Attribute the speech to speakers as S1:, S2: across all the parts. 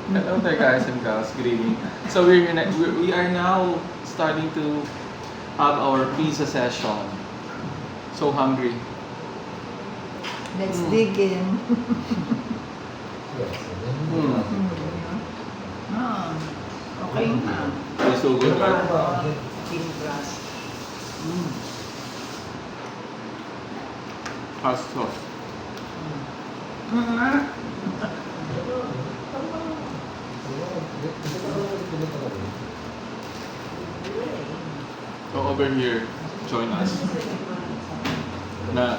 S1: Hello there, guys and girls. Good evening. So we are now starting to have our pizza session. So hungry.
S2: Let's dig in. Ah, okay na.
S1: It's so good, right?
S2: Thin crust.
S1: Hot sauce. So over here, join us.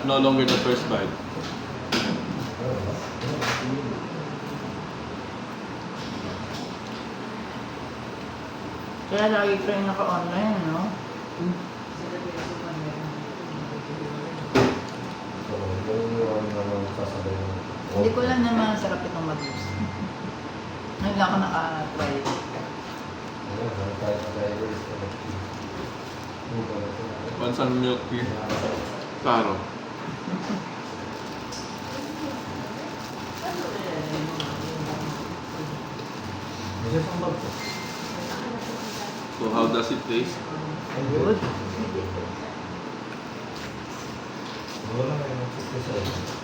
S1: No longer the first bite.
S2: Kaya lagi kayo naka-online, no? Hindi ko lang naman sarap itong madus. Ngayon lang ako naka-try.
S1: Want some milk tea? Taro. So how does it taste?
S2: Good.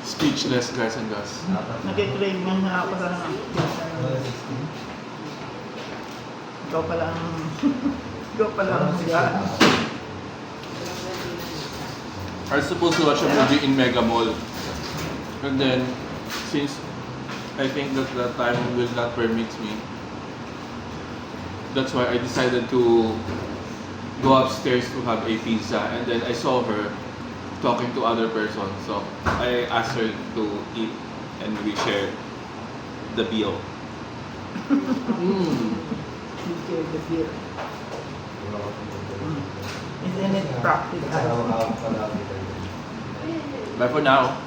S1: Speechless, guys and girls.
S2: Nag-crave nga ako sa ikaw pala ang ikaw pala ang siya.
S1: I was supposed to watch a movie in Mega Mall. And then, since I think that the time will not permit me, that's why I decided to go upstairs to have a pizza. And then I saw her talking to other persons. So I asked her to eat and we shared the bill.
S2: You share the beer. Isn't it practical?
S1: Bye for now.